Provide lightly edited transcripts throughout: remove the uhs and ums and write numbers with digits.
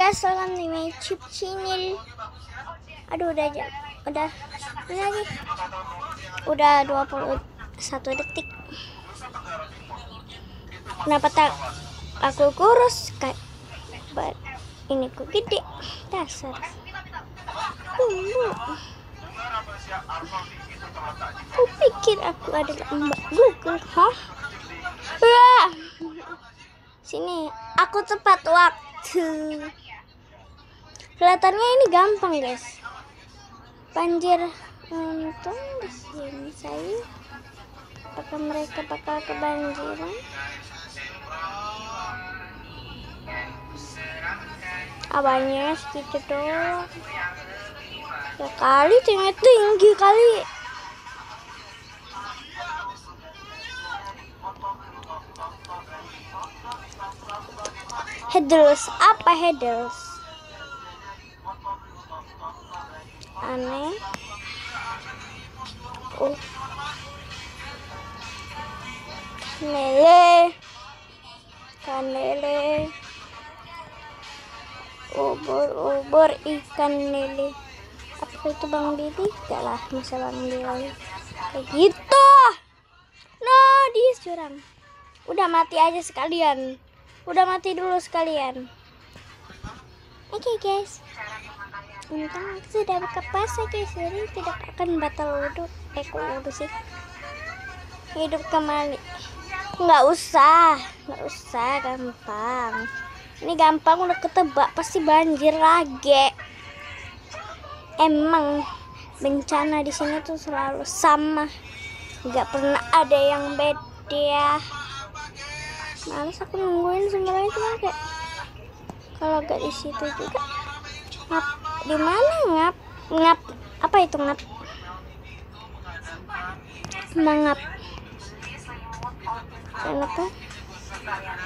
guys, welcome to my YouTube channel. Aduh, udah jam. Ini lagi. Udah 21 detik. Kenapa tak aku kurus kayak ini kok gede dasar. Aku pikir aku adalah Mbak Google, hah? Wah. Sini, aku tepat waktu. Kelihatannya ini gampang, guys. Banjir untung di sini saya. Apakah mereka bakal kebanjiran? Abangnya segitu doang. Ya kali tinggi kali. Headers, apa headers? Aneh. Kanele. Obor ikan lele. Apa itu Bang Billy? Gak lah, masa Bang Billy kayak gitu. Nah, dia curang. Udah mati aja sekalian. Udah mati dulu sekalian. Oke, guys. Untung sudah buka puasa, guys. Jadi tidak akan batal wudhu. Wudhu sih. Hidup kembali. Nggak usah, gampang. Ini gampang, udah ketebak pasti banjir lagi. Emang bencana di sini tuh selalu sama, nggak pernah ada yang beda. Males aku nungguin semuanya, cuma kayak kalau nggak di situ juga ngap. Di mana ngap? Apa itu ngap? Mangap. Kenapa?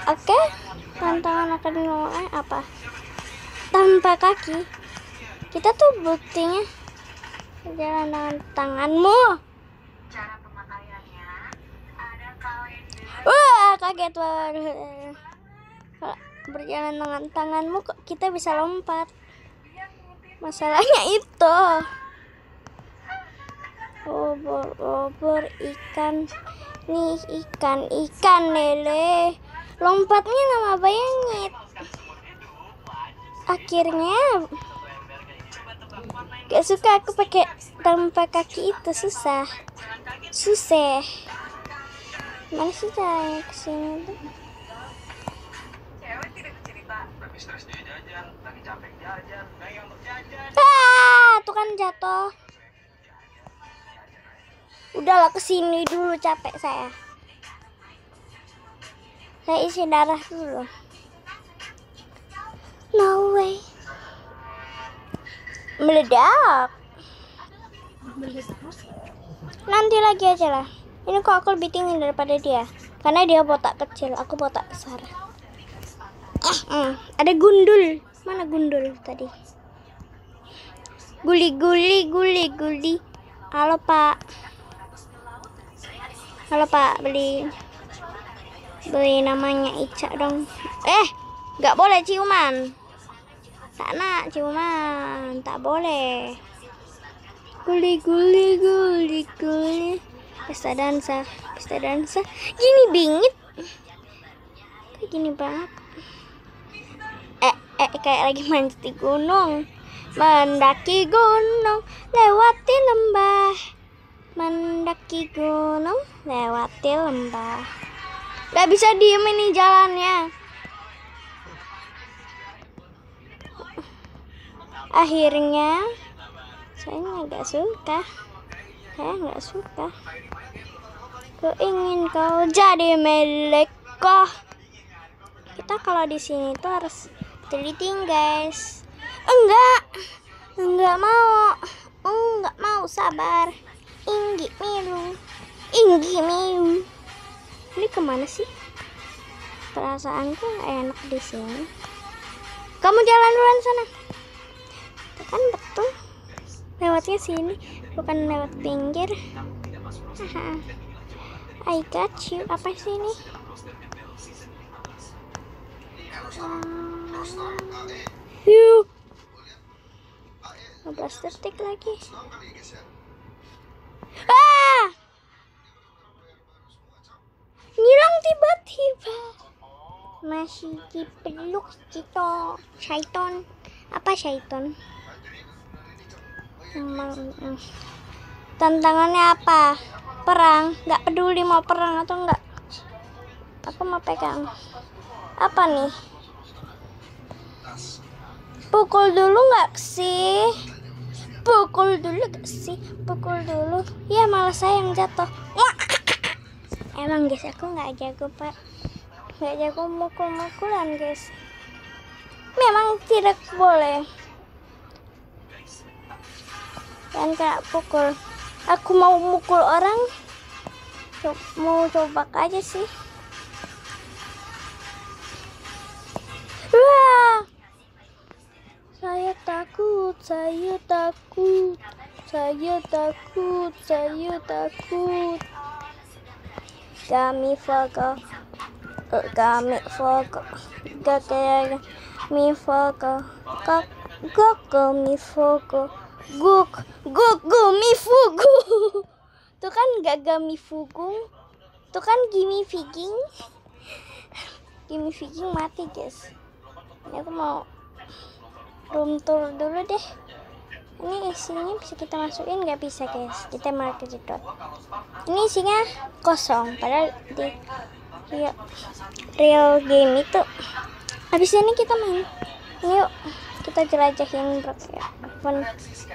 Oke, tantangan akan dimulai apa? Tanpa kaki. Kita tuh buktinya jalan dengan tanganmu. Cara pemakaiannya ada Wah, kaget banget. Kalau berjalan dengan tanganmu kok kita bisa lompat. Masalahnya itu. Obor ikan. Nih ikan lele. Lompatnya lama banget. Akhirnya gak suka aku pakai tanpa kaki itu, susah. Mana sih saya kesini tuh? Tuh kan jatuh. Udahlah, kesini dulu, capek saya. Saya isi darah dulu. No way. Meledak. Nanti lagi aja lah. Ini kok aku lebih tinggi daripada dia, karena dia botak kecil, aku botak besar. Ada gundul. Mana gundul tadi? Guli. Halo Pak, beli namanya Ica dong. Nggak boleh ciuman. Sana ciuman, tak boleh. Guli. Pesta dansa. Gini bingit. Kayak gini banget. Kayak lagi manjat di gunung. Mendaki gunung, lewati lembah. Mendaki gunung, lewati lembah. Gak bisa diem ini jalannya. Akhirnya saya nggak suka. Ku ingin kau jadi milikku. Kita kalau di sini tuh harus teliti, guys. Enggak mau, sabar. Inggi milu. Ini kemana sih? Perasaanku nggak enak di sini. Kamu jalan duluan sana. Kan betul. Lewatnya sini, bukan lewat pinggir. I got you. Apa sih ini? Yuk. 15 detik lagi. Ah! Ngilang tiba-tiba. Masih dipeluk Cito. Syaiton. Apa syaiton? Tantangannya apa? Perang. Gak peduli mau perang atau enggak. Aku mau pegang. Apa nih? Pukul dulu nggak sih? Pukul dulu gak sih? Pukul dulu. Ya malah saya yang jatuh. Wah. Emang guys, aku nggak jago pak. Nggak jago mukul-mukulan guys. Memang tidak boleh. Dan kena pukul. Aku mau mukul orang. Mau coba aja sih. Wah. Saya takut, saya takut, saya takut, saya takut. Kami fogo, kami fogo, kami fogo, kami fogo, gumi fugu. Tuh kan gagami fugung, tuh kan gimi figing, mati guys. Ini aku mau room tour dulu deh. Ini isinya bisa kita masukin, nggak bisa guys, kita malah kejedot. Ini isinya kosong, padahal di real game itu habis ini kita main. Yuk kita jelajahin berapapun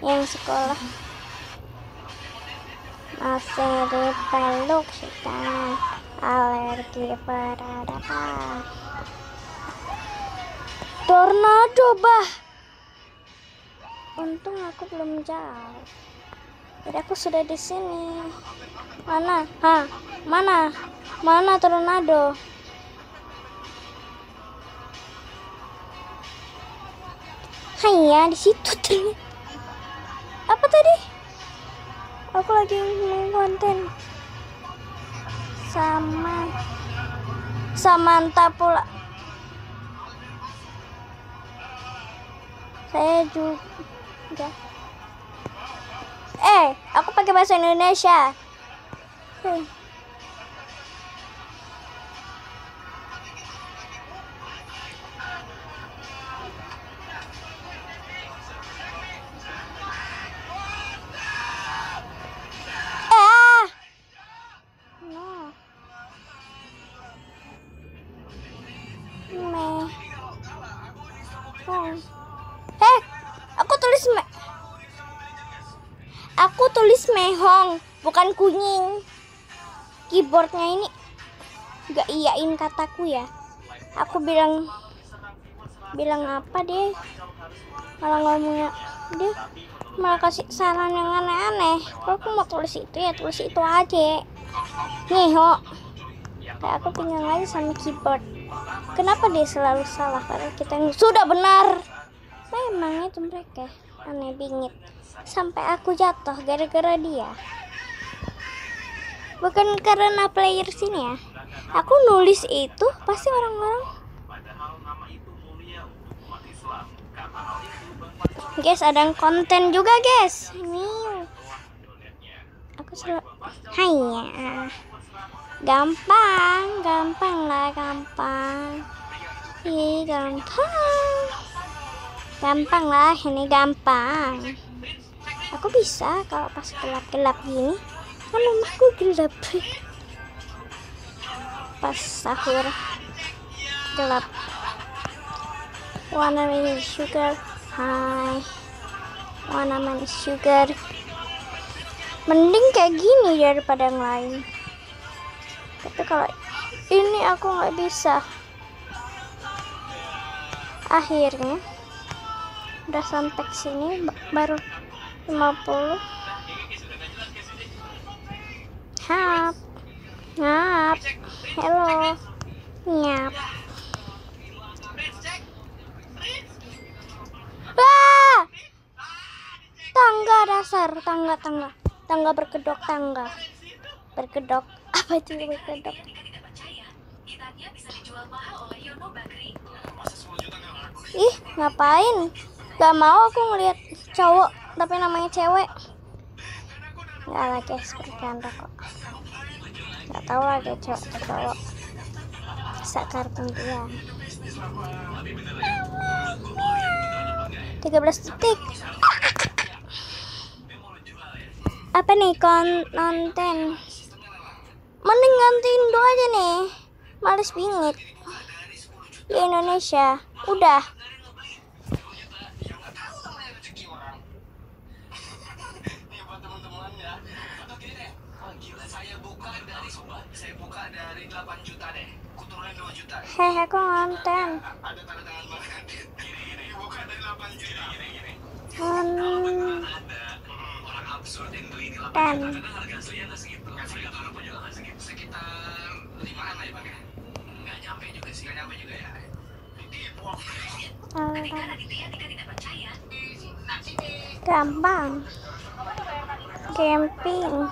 yang sekolah. Masih dipeluk setan, alergi peradaban. Tornado bah. Untung aku belum jauh. Jadi aku sudah di sini. Mana? Mana? Mana tornado? Hanya di situ ternyata. Apa tadi? Aku lagi main konten. Samantha pula. Saya juga. Aku pakai bahasa Indonesia. Aku tulis mehong, bukan kunying. Keyboardnya ini gak iyain kataku ya. Aku bilang apa deh? Malah ngomongnya dia malah kasih saran yang aneh-aneh. Kalau aku mau tulis itu ya tulis itu aja. Ngeho. Kayak aku pinjam aja sama keyboard. Kenapa dia selalu salah? Karena kita sudah benar. Memang itu mereka aneh bingit. Sampai aku jatuh gara-gara dia. Bukan karena player sini ya. Aku nulis itu pasti orang-orang. Guys, ada konten juga guys. Ini aku selalu hanya gampang lah. Gampang lah, ini gampang. Aku bisa kalau pas gelap-gelap gini. Kan rumahku gelap. Pas sahur gelap. Wanna main sugar. Hai. Wanna main sugar. Mending kayak gini daripada yang lain. Tapi kalau ini aku nggak bisa. Akhirnya udah sampai sini baru 50. Ngap. Hello. Nyap. Wah! Tangga dasar, tangga berkedok. Apa itu berkedok? Ih, Ngapain? Gak mau aku ngeliat cowok tapi namanya cewek. Gak lah guys, bercanda kok. Gak tahu ada cowok atau cowok. Sakarpun dia. 13 detik. Apa nih konten? Mending ganti Indo aja nih. Males bingit. Di Indonesia udah. Hehe, konten. Dan gampang. Camping.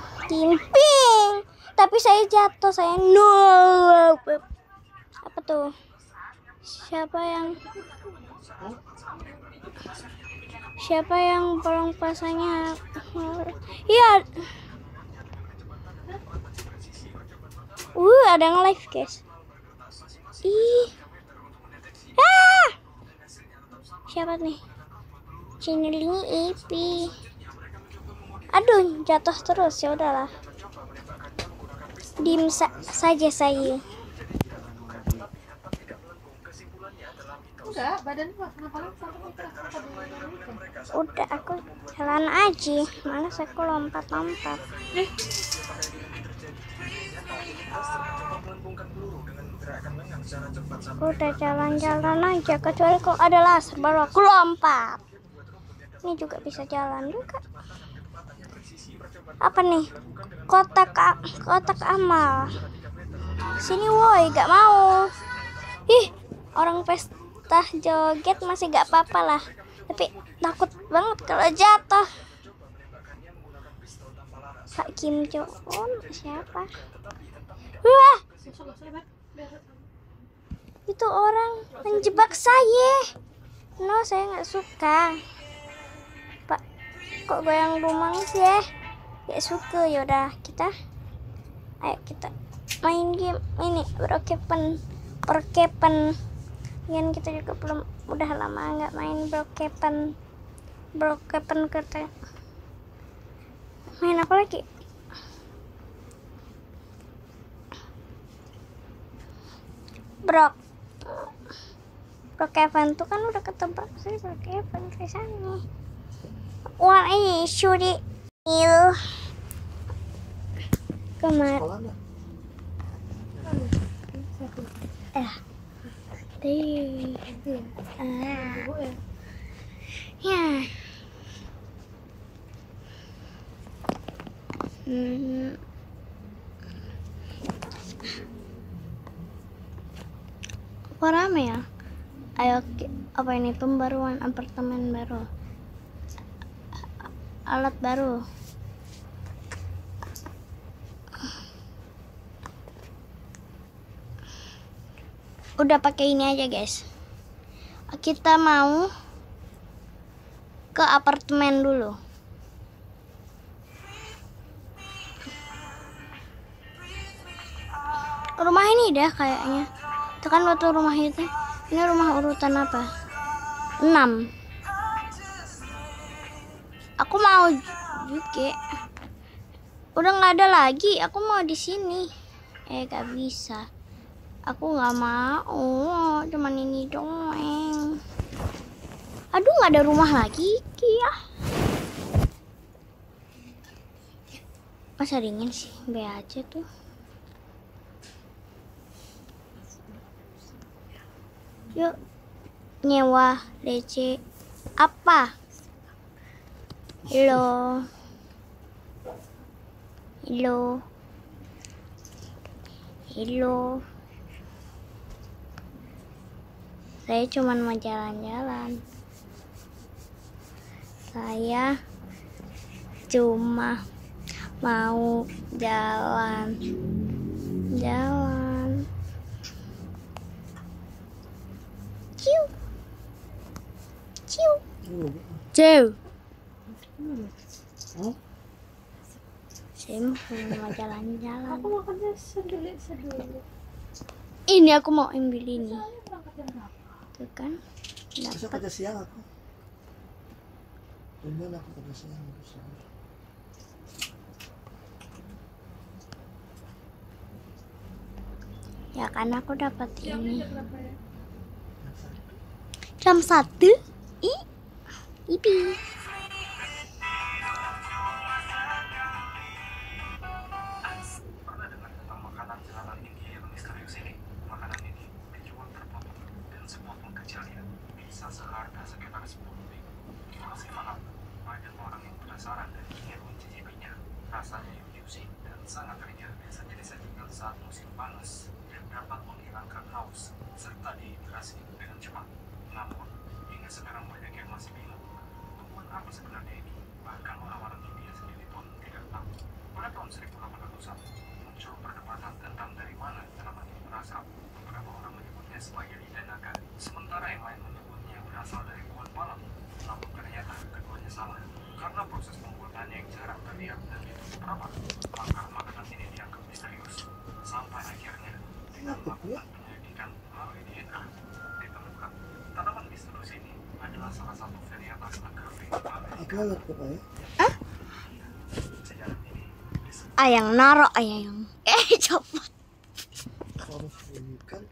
Tapi saya jatuh, saya no. Apa tuh? Siapa yang polong pasanya? Iya. Ada yang live guys. Siapa nih? Channelnya Ipi. Aduh, jatuh terus. Ya udahlah. Diem saja saya. Udah, badan kenapa Udah, aku jalan aja. Malas aku lompat-lompat. Udah jalan-jalan aja, kecuali kok ada laser baru aku lompat. Ini juga bisa jalan juga. Apa nih? Kotak amal. Sini woi, gak mau. Orang pesta joget masih gak apa-apa lah. Tapi takut banget kalau jatuh. Pak Kim Jong Un siapa? Wah, itu orang menjebak saya. No, saya nggak suka. Pak, kok goyang rumah sih ya? Gak suka. Yaudah, ayo kita main game ini Brokepen. Kan kita juga udah lama nggak main Brokepen kita. Main apa lagi? Brokepen tuh kan udah ketebak sih. Brokepen ke sana. Wah, ini Shuri Il kemarin. Ya. Kok rame ya? Ayo, apa ini pembaruan apartemen baru, alat baru. Udah pakai ini aja guys. Kita mau ke apartemen dulu. Rumah ini dah kayaknya. Itu kan waktu rumah itu. Ini rumah urutan apa? 6. Aku mau juga. Udah nggak ada lagi. Aku mau di sini. Gak bisa. Aku nggak mau. Cuman ini doang. Aduh, nggak ada rumah lagi. Ya. Masa dingin sih. Be aja tuh. Yuk, nyewa DC apa? Halo. Saya cuma mau jalan-jalan. Saya cuma mau jalan. ciu. Ciu. Saya mau jalan-jalan. Aku makannya sedulu. Ini aku mau ambil ini. Tuh kan. Besok Dapat. kerja siang aku. Bener aku kerja siang. Ya kan aku dapat ini. Ya? Jam 1. Ipi. Pernah dengar tentang makanan jalanan India yang misterius ini? Makanan ini dijual terpotong dan sepotong kecilnya bisa seharga sekitar 10 ribu. Masih mahal. Banyak orang yang penasaran dan ingin mencicipinya. Rasanya yang juicy dan sangat renyah. Biasanya disajikan saat musim panas dan dapat menghilangkan haus serta dihidrasi dengan cepat. Namun, hingga sekarang banyak yang masih bingung. Tumbuhan apa sebenarnya ini? Bahkan orang-orang India sendiri pun tidak tahu. Pada tahun 1801 muncul perdebatan tentang dari mana tanaman ini berasal. Beberapa orang menyebutnya sebagai lidah naga, sementara yang lain menyebutnya berasal dari pohon palem. Namun ternyata keduanya salah. Karena proses pembuatannya yang jarang terlihat dan ditutup rapat, maka makanan ini dianggap misterius. Sampai akhirnya dengan melakukan penyelidikan melalui DNA, ditemukan tanaman misterius ini adalah salah satu varietas agrave. Aku alat ko pa eh. Sejarah ini Ayang naro ayang. Copot. Harus kan.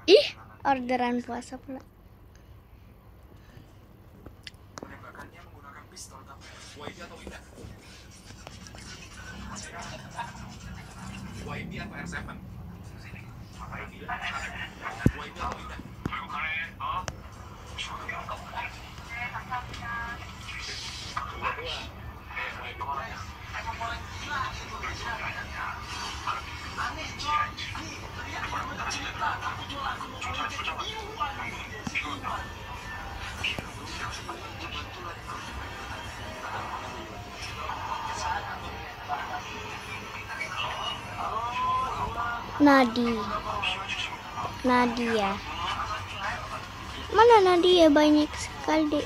Ih, orderan puasa pula. menembakkannya menggunakan pistol tapi YB atau tidak? YB atau R7? Sini. YB atau tidak? Nadia. Mana Nadia? Banyak sekali.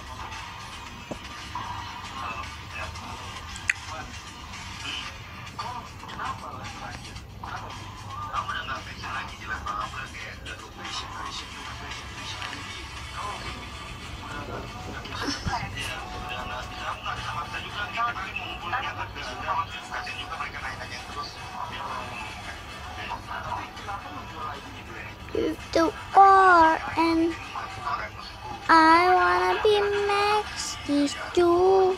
To car and I wanna be next to you.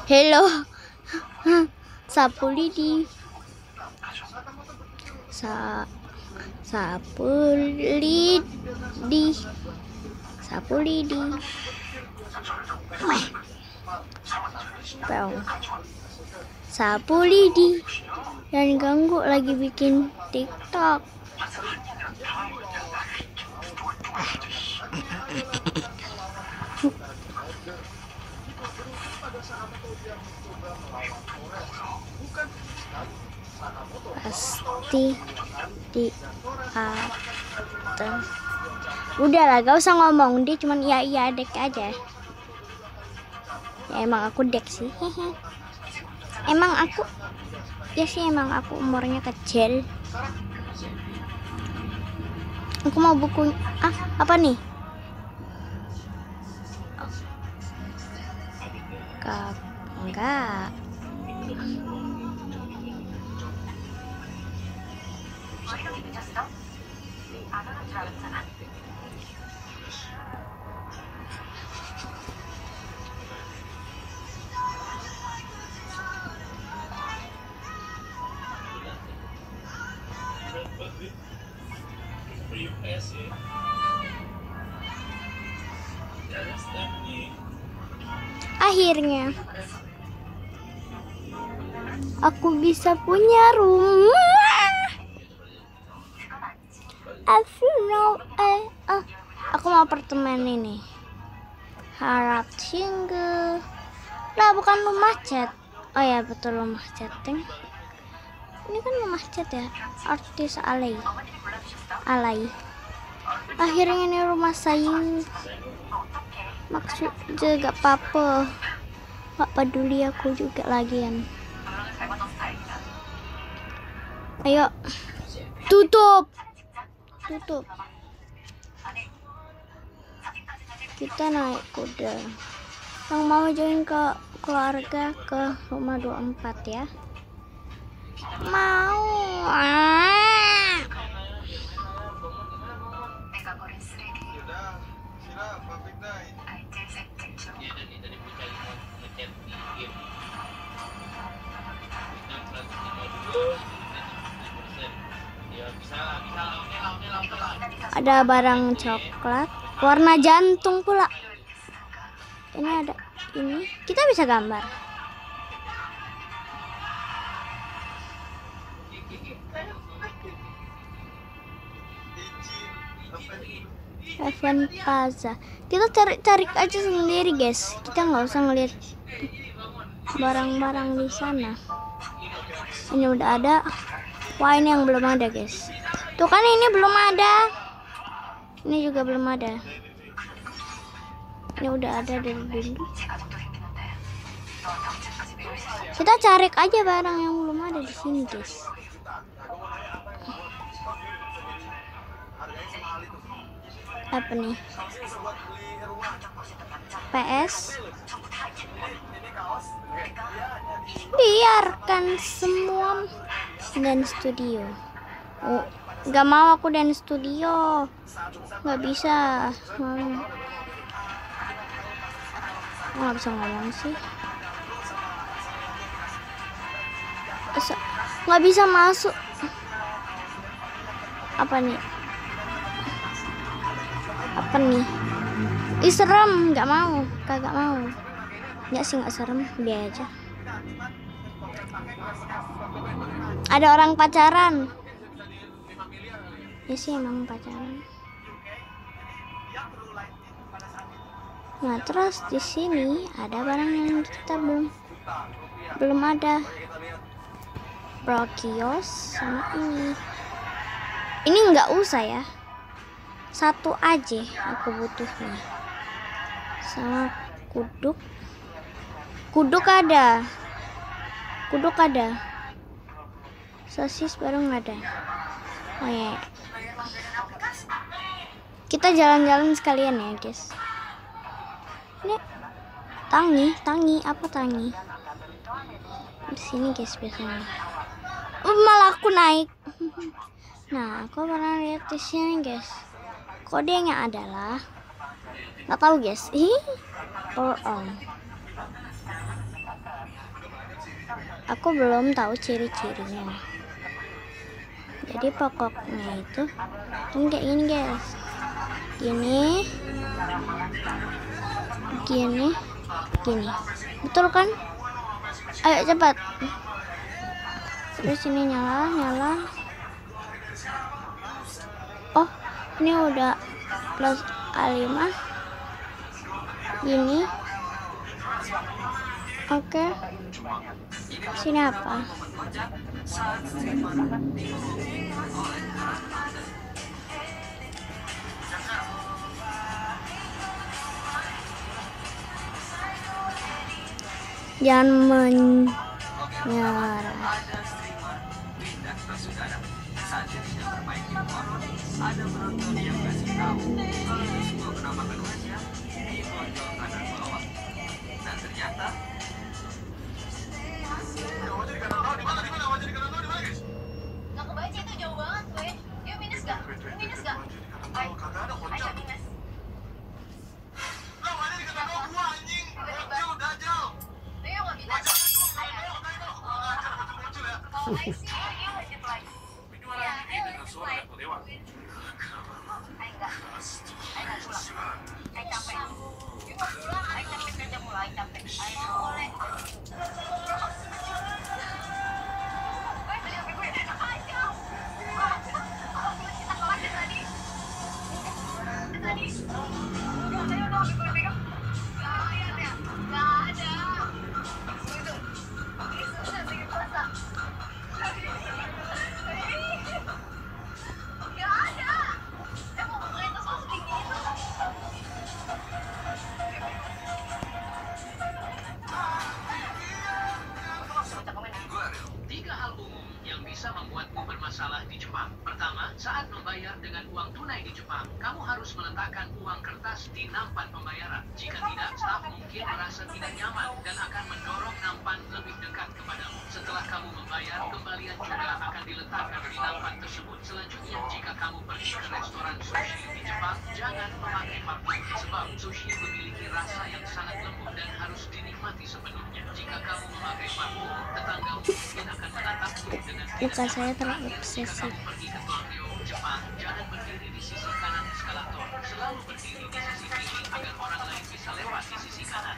Hello. Sapu lidi. Sapu lidi. Peong. Sapu lidi. Jangan ganggu, lagi bikin TikTok. Pasti di atas. Udahlah, gak usah ngomong, dia cuman iya dek aja. Ya emang aku dek sih. Emang aku umurnya kecil. Aku mau buku. Apa nih? Enggak. Akhirnya aku bisa punya rumah. Aku mau apartemen ini. Harap single. Lah bukan rumah cat. Oh ya betul, rumah chatting. ini kan rumah cat ya, artis alay. Akhirnya ini rumah saya. Maksud juga apa-apa, gak peduli aku juga lagian. Ayo, tutup. Kita naik kuda. Yang mau join ke keluarga ke rumah 24 ya. Mau. Ada barang coklat warna jantung pula. Ini ada ini, kita bisa gambar. Evan Plaza. Kita cari aja sendiri guys. Kita nggak usah ngeliat barang-barang di sana. Ini udah ada. Wah, ini yang belum ada guys. Tuh kan ini belum ada. Ini juga belum ada. Ini udah ada dari dulu. Kita cari aja barang yang belum ada di sini guys. Apa nih? PS. Biarkan semua dan studio. Oh, nggak mau aku dan studio. Nggak bisa. Nggak bisa ngomong sih. Nggak bisa masuk. Apa nih? Apa nih? Ih, serem, nggak mau, kagak mau. Nggak sih, nggak serem, dia aja. Ada orang pacaran. Ya sih, emang pacaran. Nah, terus di sini ada barang yang kita belum ada. Prokios sama ini. Ini nggak usah ya. Satu aja aku butuhnya. Sama kuduk. Kuduk ada. Sosis baru nggak ada. Oh ya. Kita jalan-jalan sekalian ya guys. Ini tangi apa tangi? Di sini guys biasanya. Malah aku naik. Nah, aku pernah lihat di sini guys. Kodenya adalah nggak tahu guys. Aku belum tahu ciri-cirinya. Jadi pokoknya itu kayak gini guys. Gini. Betul kan? Ayo cepat. Terus ini nyala. Oh, ini udah plus A5. Gini. Oke. Sini apa? Jangan menyerah. bisa membuatmu bermasalah di Jepang. Pertama, saat membayar dengan uang tunai di Jepang, kamu harus meletakkan uang kertas di nampan pembayaran. Jika tidak, staf mungkin merasa tidak nyaman dan akan mendorong nampan lebih dekat kepadamu. Setelah kamu membayar, kembalian juga akan diletakkan di nampan tersebut. Selanjutnya, jika kamu pergi ke restoran sushi di Jepang, jangan memakai parfum sebab sushi memiliki rasa yang sangat lembut dan harus dinikmati sepenuhnya. Jika kamu memakai parfum, tetanggamu mungkin akan menatapmu dengan Muka saya jika terobsesi. kamu pergi ke Tokyo, Jepang, jangan berdiri di sisi kanan eskalator. Selalu berdiri di sisi kiri agar orang lain bisa lewat di sisi kanan.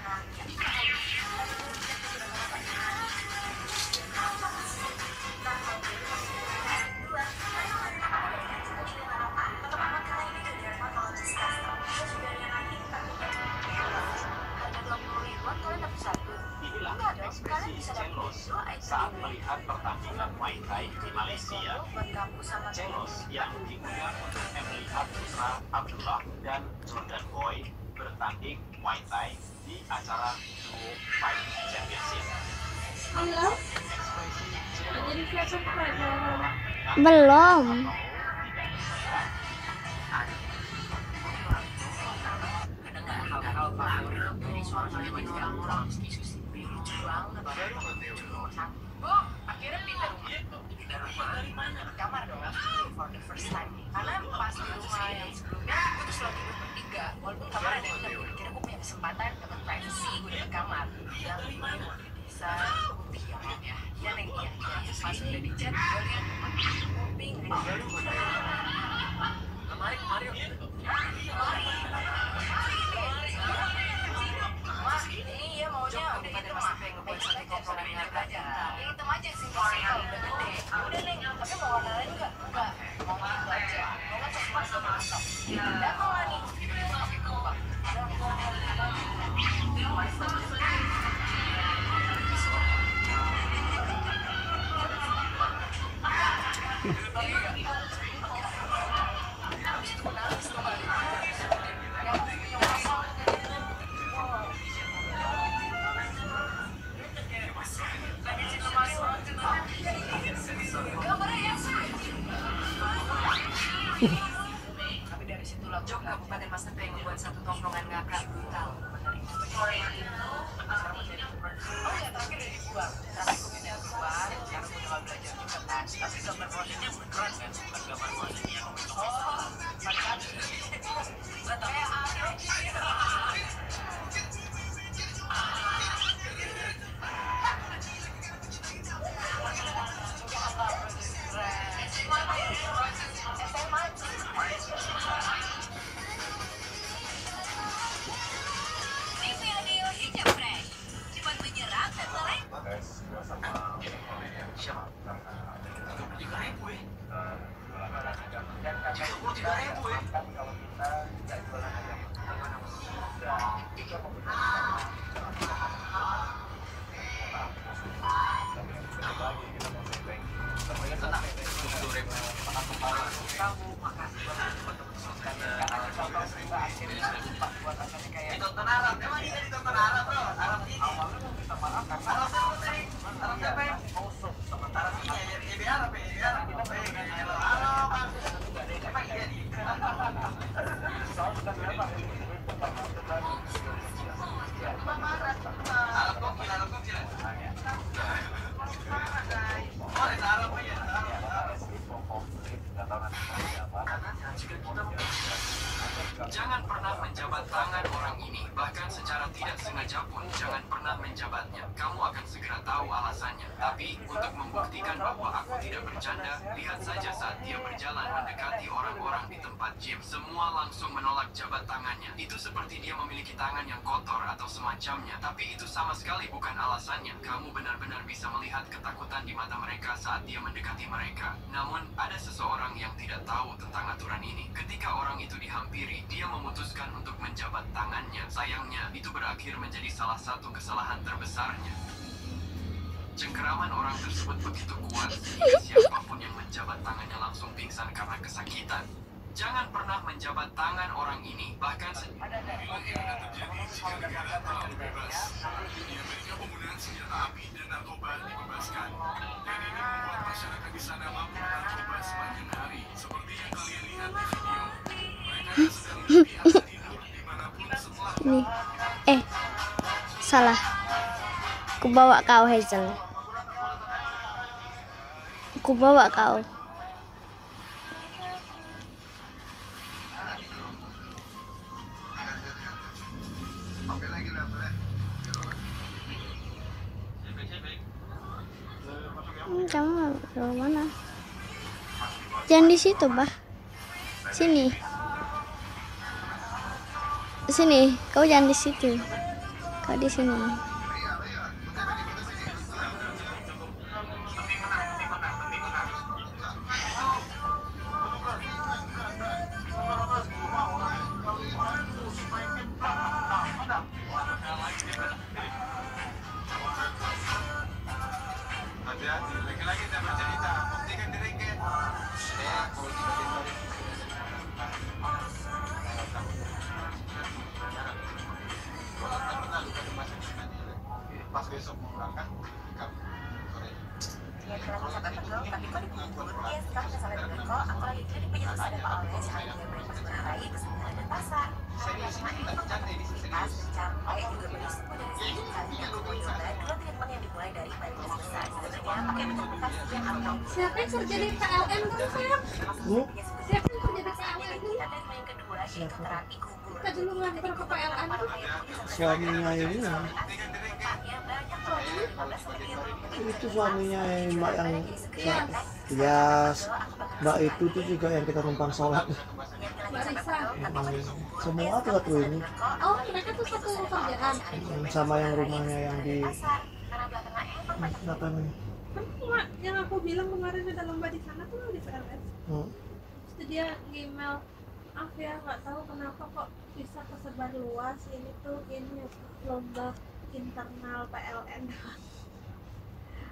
Inilah ekspresi Celos saat melihat pertandingan Muay Thai di Malaysia. Celos yang diundang untuk melihat putra Abdullah dan Jordan Boy bertanding Muay Thai di acara Duo Fight Championship. Ekspresi Celos Jadi kelihatan pada Belum. Akhirnya pindah rumah dari mana? Kamar dong, for the first time. Karena pas di rumah yang sebelumnya, aku terus lagi duduk bertiga. Walaupun kamar ada yang dapur, kira aku punya kesempatan dapat privacy, gue dapet kamar. Bilang di desa, kopi ya. Dan yang iya, pas udah di chat, gue lihat kuping. Kemari. Mas, iya maunya udah itu mah ngebuat satu komponen aja. Ya hitam aja sih kalau udah gede. Udah nih, tapi mau warna lain enggak? Enggak, mau itu aja. Mau nggak coklat sama mantap. Dan mau nggak nih? Oke, kumbang. Tapi dari situlah Jok Kabupaten Mas Tepe yang membuat satu tongkrongan ngakak brutal menerima. Oh ya, terakhir dari dibuang. Tapi aku pindah keluar, sekarang aku udah belajar juga kan. Tapi gambar modelnya beneran kan, bukan gambar modelnya yang oh, macam Jangan pernah menjabat tangan orang ini, bahkan secara tidak sengaja pun jangan pernah menjabatnya. Kamu akan segera tahu alasannya. Tapi untuk membuktikan bahwa aku tidak bercanda, lihat saja saat dia berjalan mendekati orang-orang di tempat gym. Semua langsung menolak jabat tangannya. Itu seperti dia memiliki tangan yang kotor atau semacamnya. Tapi itu sama sekali bukan alasannya. Kamu benar-benar bisa melihat ketakutan di mata mereka saat dia mendekati mereka. Namun ada seseorang yang tidak tahu tentang aturan ini. Ketika orang itu dihampiri, dia memutuskan untuk menjabat tangannya. Sayangnya, itu berakhir menjadi salah satu kesalahan terbesarnya. Cengkeraman orang tersebut begitu kuat, sehingga siapapun yang menjabat tangannya langsung pingsan karena kesakitan. Jangan pernah menjabat tangan orang ini, bahkan penggunaan senjata api dan narkoba dibebaskan. Dan ini membuat masyarakat di sana Ini salah. Aku bawa kau, Hazel. Aku bawa kau. Kamu ke mana? Jangan di situ, Bah. Sini. Sini. Kau jangan di situ. Kau di sini. Hati-hati, lagi-lagi tidak bercerita. Buktikan diri ke. Kalau pas besok mau berangkat, sore. Ya, kalau sampai penuh, tapi kok dikubur? Ya, sekarang udah sampai penuh kok. Aku lagi di penjelasan ada Pak Alves, ada mereka sebenarnya kesempatan dan pasar. Serius, ini tak bercanda ini serius. Sampai juga berisiko dari sini. Kalian kumpul sebenarnya dua treatment yang dimulai dari bagian besar. Sebenarnya pakai bentuk bekas yang atau Siapa yang kerja di PLN dulu, sayang? Siapa yang kerja di PLN dulu? yang kedua yaitu terapi kubur. Kita dulu ngantar ke PLN dulu. Suaminya ini, itu suaminya Mbak yang Tias. Mbak itu tuh juga yang kita numpang sholat. Mbak Risa. Semua tuh satu ini. Oh, mereka tuh satu kerjaan. Sama yang rumahnya yang di apa namanya? Kan yang aku bilang kemarin ada lomba di sana tuh di PLN. Terus dia email, maaf ya nggak tahu kenapa kok bisa kesebar luas ini tuh ini lomba internal PLN.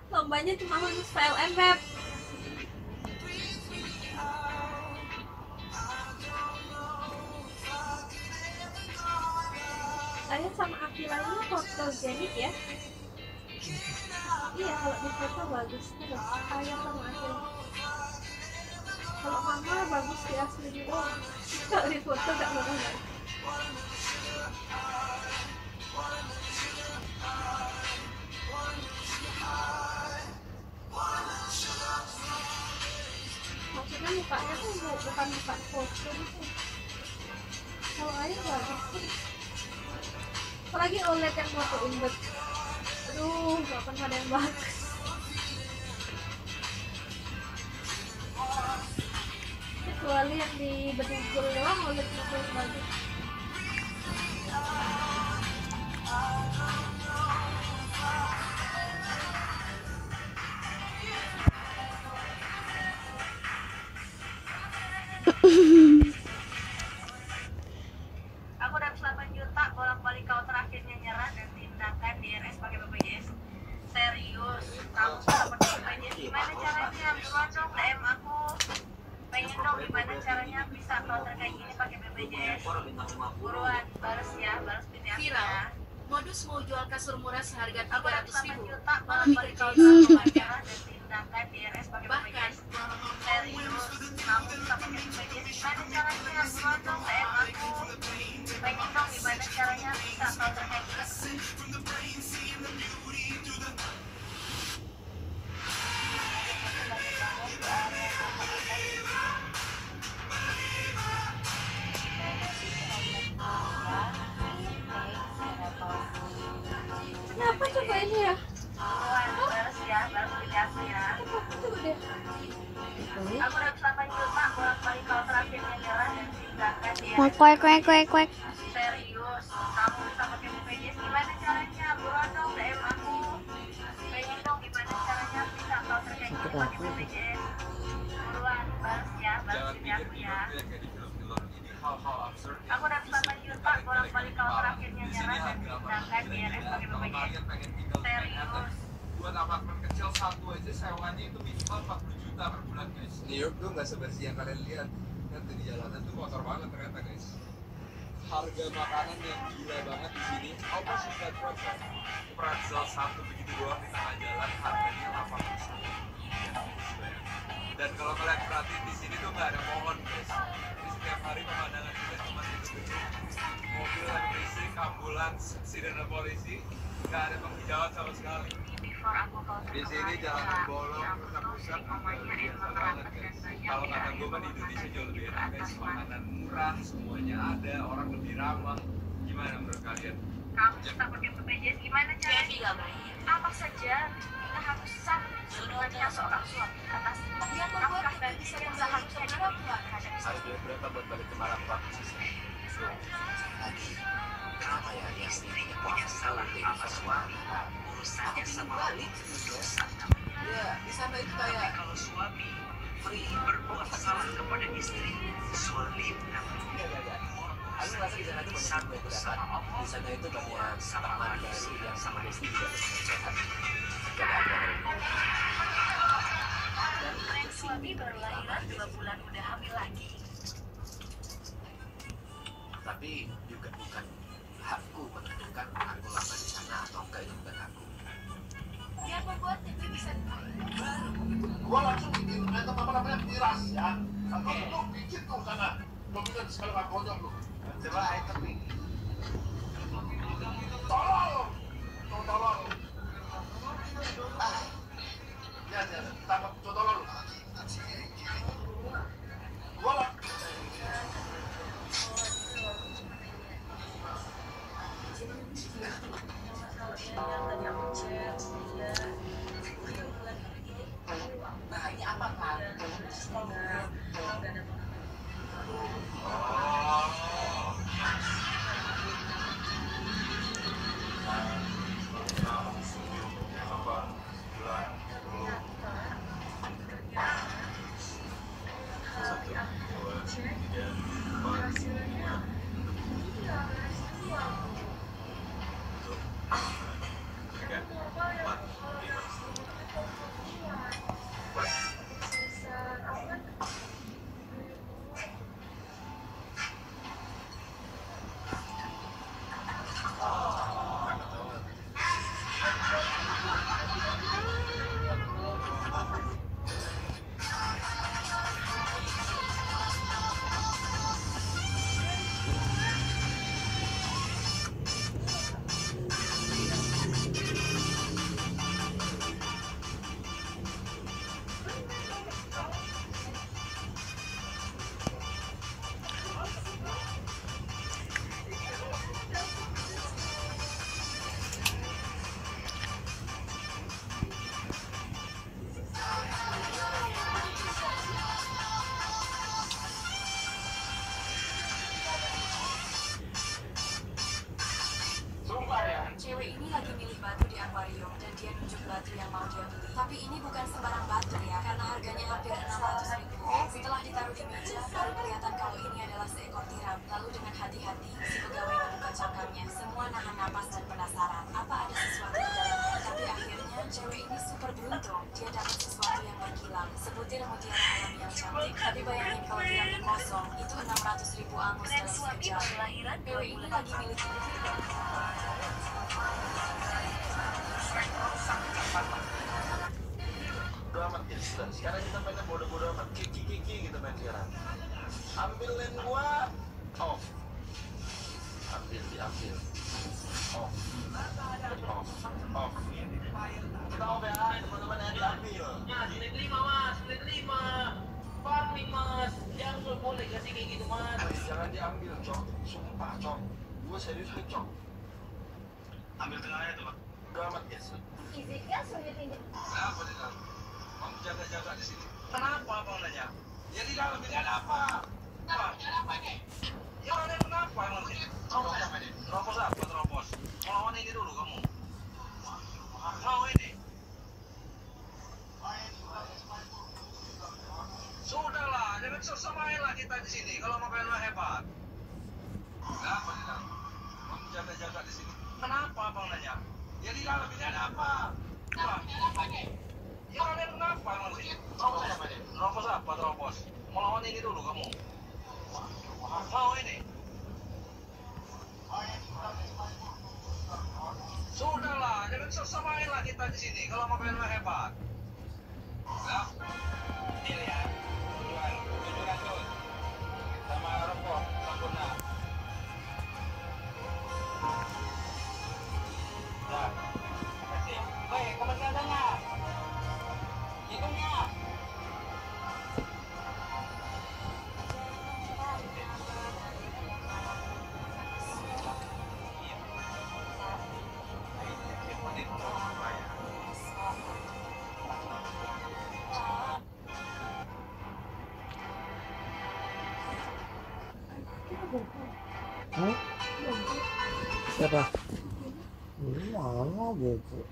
Lombanya cuma khusus PLN, Beb. Saya sama Akila ini fotogenik ya. Iya, kalau di foto bagus terus. Saya sama Akila. Kalau mama bagus di asli juga. Kalau di foto gak bagus. Maksudnya mukanya tuh bukan muka foto gitu. Kalau ayah bagus. Apalagi OLED yang fotoin bet. Aduh, gak pernah ada yang bagus. Kecuali yang di Bedugul doang OLED-nya tuh bagus. Aku dapat 8 juta bolak-balik kau terakhirnya nyerah dan tindakan DRS pakai BPJS. Serius, kamu dapat BPJS gimana caranya? Buruan dong DM aku. Pengen dong gimana caranya bisa kau terkait ini pakai BPJS. Buruan, balas ya, balas pinnya. Modus mau jual kasur murah seharga 300.000. Juta bolak-balik kau terakhirnya nyerah dan tindakan DRS pakai BPJS. Serius, kamu bisa pakai BPJS gimana caranya? Buruan dong DM aku. Pengen dong gimana caranya bisa kau terkait ini. Kenapa coba ini ya? Balas ya, balas pinnya ya. Coba deh. Aku dapat 8 juta bolak-balik kau terakhirnya nyerah dan tindakan DRS. Kuek. Serius, kamu bisa pakai BPJS gimana caranya? Buruan dong DM aku. Pengen dong gimana caranya bisa kau terkait ini pakai BPJS. Buruan, balas ya, balas pinnya ya. Aku dapat 8 juta bolak-balik kau terakhirnya nyerah dan tindakan DRS pakai BPJS. Serius. Buat apartemen kecil satu aja sewanya itu minimal 40 juta per bulan guys. New York tuh nggak sebersih yang kalian lihat. Kan di jalanan tuh kotor banget ternyata guys. Harga makanan yang gila banget di sini. How much is that pretzel? Pretzel satu begitu doang di tengah jalan harganya 8 juta. Dan kalau kalian perhatiin di sini tuh nggak ada pohon, guys. Jadi setiap hari pemandangan kita cuma itu mobil yang berisik, ambulans, sirene polisi, nggak ada penghijauan sama sekali. Di sini jalan bolong, rusak-rusak, biasa banget, guys. Kalau kata gue kan di Indonesia jauh lebih enak, guys. Makanan murah, semuanya ada, orang lebih ramah. Gimana menurut kalian? Kamu suka pakai BPJS gimana caranya? Apa saja kita harus sah sebenarnya seorang suami atas nafkah dan yang seharusnya dilakukan terhadap Harus duit berapa buat balik ke Marapah? Kenapa ya dia sendiri punya salah sama suami? Urusannya sama balik Ya, di sana itu kayak kalau suami free berbuat salah kepada istri, suami aku ngerasa di sana itu banyak yang bedakan. Di sana itu banyak teman dari yang sama istri juga sehat. Gak ada dan suami baru lahiran 2 bulan udah hamil lagi. Tapi juga bukan hakku menentukan aku lama di sana atau enggak, itu bukan hakku. Biar membuat TV bisa Gua langsung bikin apa namanya miras ya. Atau lu bikin tuh sana. Lu bikin sekali nggak konyol lu. Coba air teping. Tolong. Tolong. Ya, tangkap tolong lu. Gua lah. Nah, ini apa kan? Cewek ini lagi milih batu di akuarium dan dia nunjuk batu yang mau dia beli. Tapi ini bukan sembarang batu ya, karena harganya hampir 600.000. Setelah ditaruh di meja, baru kelihatan kalau ini adalah seekor tiram. Lalu dengan hati-hati, si pegawai membuka cangkangnya. Semua nahan napas dan penasaran, apa ada sesuatu di dalamnya. Tapi akhirnya, cewek ini super beruntung. Dia dapat sesuatu yang berkilau, sebutir mutiara alam yang cantik. Tapi bayangin kalau tiramnya kosong, itu 600.000 angus dalam sekejap. Cewek ini lagi milih Bodo amat ya, sekarang kita mainnya bodo-bodo amat, kiki-kiki gitu main sekarang. Ambil lem gua, off. Diambil. Off. Kita off ya, teman-teman yang diambil. Ya, menit 5 mas, menit 5. Farming mas, jangan boleh kasih kayak gitu mas. Jangan diambil, Cok. Sumpah, Cok. Gua serius nih, Cok. Ambil tengahnya tuh, Pak. Bodo amat ya. Fisiknya sulit ini. Kenapa di dalam? Kamu jaga-jaga di sini. Kenapa abang nanya? Ya di dalam ini ada apa? Apa ini? Ya ada kenapa emang sih? Terobos apa ini? Terobos apa terobos? Mau lawan ini dulu kamu. Mau ini? Sudahlah, jangan sosok-samain lah kita di sini. Kalau mau kalian hebat. Kenapa di dalam? Kamu jaga-jaga di sini. Kenapa abang nanya? Ya di dalam ini ada apa? Apa ini? Ya kalian kenapa emang sih? Terobos apa ini? Terobos apa terobos? Mau lawan ini dulu kamu. Mau ini? Sudahlah, jangan sosok-samain lah kita di sini. Kalau mau kalian hebat. Ya. Ini lihat. Siapa? Mana buku?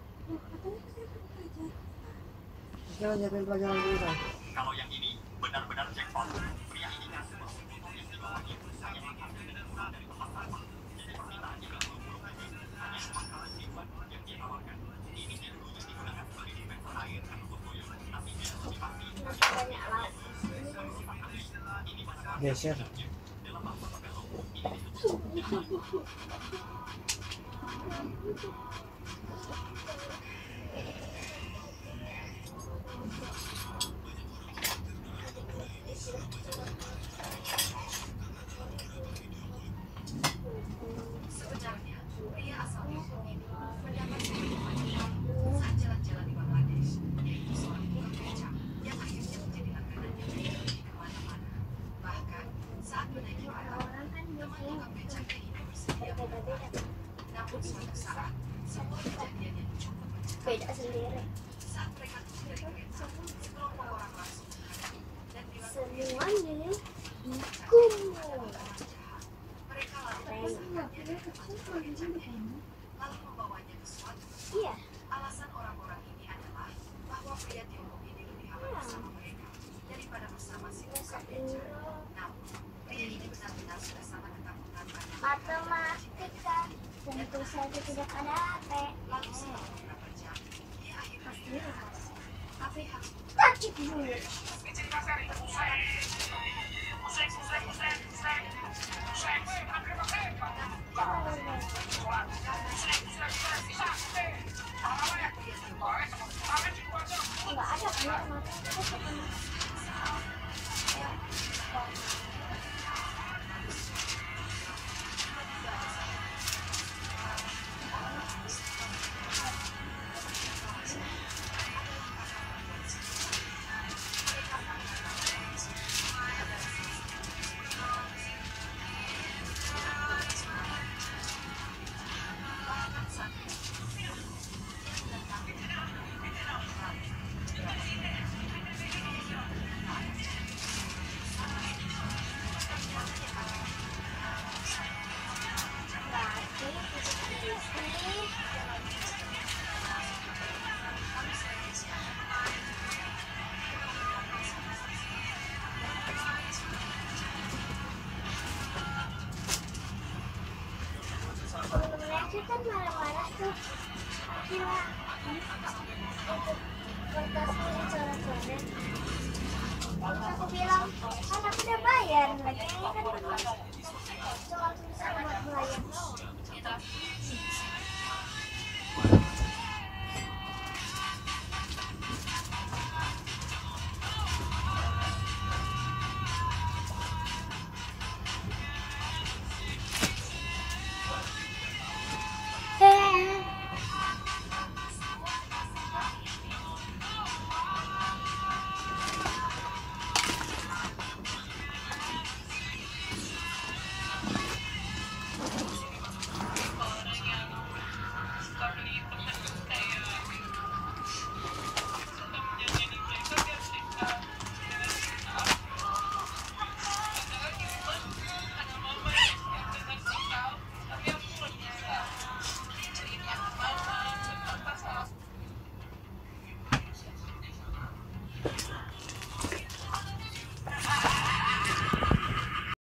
Sekarang nyiapin pelajaran dulu kan? Kalau yang ini benar-benar jackpot. Pria ini ngasih foto yang dibawanya saya makan dengan murah dari tempat sama. Jadi permintaannya nggak muluk-muluk lagi. Hanya makanan hewan yang dia tawarkan. Ini dia dulunya digunakan sebagai event air dan foto yang nantinya lebih pasti. Geser. Sebenarnya, pria asal Tiongkok ini mendapat kehidupan saat jalan-jalan di Bangladesh, yaitu seorang tukang becak yang akhirnya menjadi langganannya pergi kemana-mana. Bahkan saat menaiki kapal, teman tukang becaknya ini bersedia membantu. Namun suatu saat, sebuah kejadian yang cukup Beda sendiri. saat mereka turun dari kereta, sekelompok orang langsung menghadapi dan bilang Semuanya mereka lalu memisahkannya dan memasukkan becaknya lalu membawanya ke suatu tempat. Iya. Alasan orang-orang ini adalah bahwa pria Tiongkok ini lebih aman bersama mereka daripada bersama si tukang becak. Namun, pria ini benar-benar sudah sangat ketakutan pada Matematika tentu saja tidak ada P. lalu setelah beberapa jam, dia akhirnya tapi harus Takut dulu. Nggak ada kayak temen-temennya kan marah-marah tuh gila untuk kertasnya yang coret-coret. Terus aku bilang kan aku udah bayar lagi, ini kan cuma tulisan buat bayar doang.